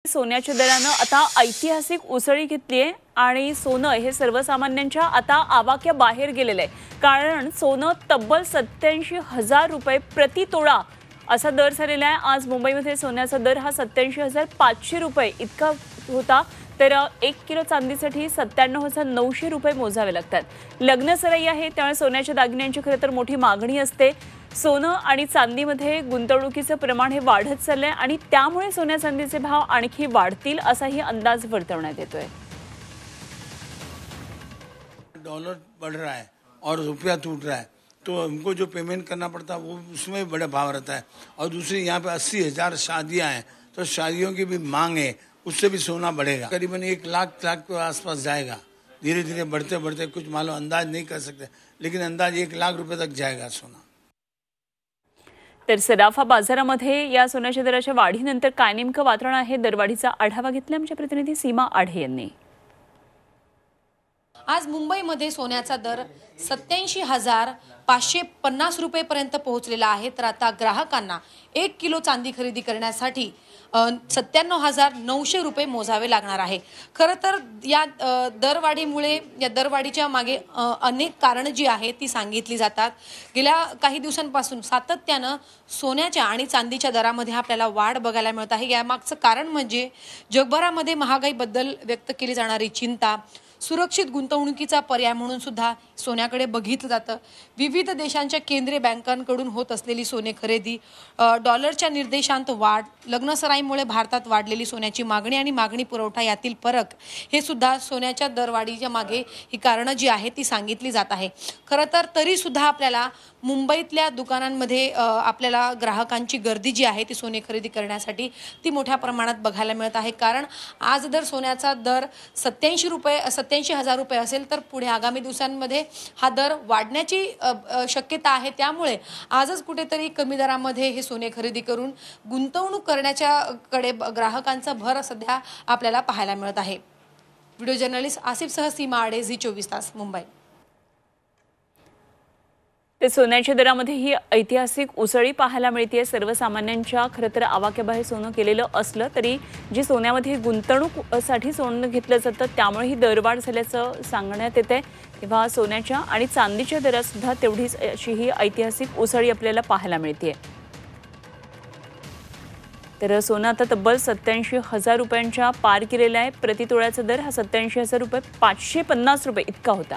सोन्याच्या दरानं आता ऐतिहासिक उसळी घेतली आहे आणि सोनं हे सर्वसामान्यांच्या आता आवाक्याबाहेर गेलेलं आहे। कारण सोनं तब्बल 87,000 रुपये प्रति तोळा असा दर झालेला आहे। आज मुंबईमध्ये सोन्याचा दर हा 87,500 रुपये इतका होता, तर 1 किलो चांदीसाठी 97,900 रुपये मोजावे लागतात। लग्न सराई आहे त्यामुळे सोन्याच्या दागिन्यांची खरं तर मोठी मागणी असते। सोनं आणि चांदीमध्ये गुंतवणुकीचं प्रमाण हे वाढत चाललंय आणि त्यामुळे सोन्या चांदीचे भाव आणखी वाढतील असाही अंदाज वर्तवण्यात येतोय। डॉलर बढ़ रहा है और रुपया टूट रहा है, तो हमको जो पेमेंट करना पड़ता है वो उसमें बड़ा भाव रहता है। और दूसरी यहाँ पे 80,000 शादियाँ हैं, तो शादियों की भी मांग है, उससे भी सोना बढ़ेगा। करीबन 1 लाख के आसपास जाएगा। धीरे धीरे बढ़ते बढ़ते कुछ मालूम अंदाज नहीं कर सकते, लेकिन अंदाज 1 लाख रुपए तक जाएगा सोना। तर सराफा बाजारामध्ये या सोन्याच्या दराच्या वाढीनंतर काय नेमकं वातावरण आहे, दरवाढीचा आढावा घेतला आमच्या प्रतिनिधी सीमा आढे यांनी। आज मुंबईमध्ये सोन्याचा दर 87,550 रुपयेपर्यंत पोहोचलेला आहे। तर आता ग्राहकांना 1 किलो चांदी खरेदी करण्यासाठी 97,900 रुपये मोजावे लागणार आहे। खरं तर या दरवाढीमुळे या दरवाढीच्या मागे अनेक कारणं जी आहेत ती सांगितली जातात। गेल्या काही दिवसांपासून सातत्यानं सोन्याच्या आणि चांदीच्या दरामध्ये आपल्याला वाढ बघायला मिळत आहे। यामागचं कारण म्हणजे जगभरामध्ये महागाईबद्दल व्यक्त केली जाणारी चिंता, सुरक्षित गुंतवणुकीचा पर्याय म्हणून सुद्धा सोन्याकडे बघितलं जातं। विविध देशांच्या केंद्रीय बँकांकडून होत असलेली सोने खरेदी, डॉलरच्या निर्देशांत वाढ, लग्नसराईमुळे भारतात वाढलेली सोन्याची मागणी आणि मागणी पुरवठा यातील फरक हे सुद्धा सोन्याच्या दरवाढीच्या मागे ही कारणं जी आहेत ती सांगितली जात आहे। खरं तर तरी सुद्धा आपल्याला मुंबईतल्या दुकानांमध्ये आपल्याला ग्राहकांची गर्दी जी आहे ती सोने खरेदी करण्यासाठी ती मोठ्या प्रमाणात बघायला मिळत आहे। कारण आज जर सोन्याचा दर 87,000 रुपये असेल तर पुढे आगामी दिवसांमध्ये हा दर वाढण्याची शक्यता आहे। त्यामुळे आजच कुठेतरी कमी दरामध्ये हे सोने खरेदी करून गुंतवणूक करण्याच्या कडे ग्राहकांचा भर सध्या आपल्याला पाहायला मिळत आहे। व्हिडिओ जर्नलिस्ट आसिफसह सीमा आडे, झी 24 तास, मुंबई। ते सोन्याच्या दरामध्ये ही ऐतिहासिक उसळी पाहायला मिळते। सर्वसामान्यांच्या खरं तर आवाक्याबाहेर सोनं केलेलं असलं तरी जी सोन्यामध्ये गुंतवणूकसाठी सोनं घेतलं जातं त्यामुळे ही दरवाढ झाल्याचं सांगण्यात येते। तेव्हा सोन्याच्या आणि चांदीच्या दरात सुद्धा तेवढीच अशी ही ऐतिहासिक उसळी आपल्याला पाहायला मिळते। तर सोनं आता तब्बल 87,000 रुपयांच्या पार केलेला आहे। प्रति तोळ्याचा दर हा 87,550 रुपये इतका होता।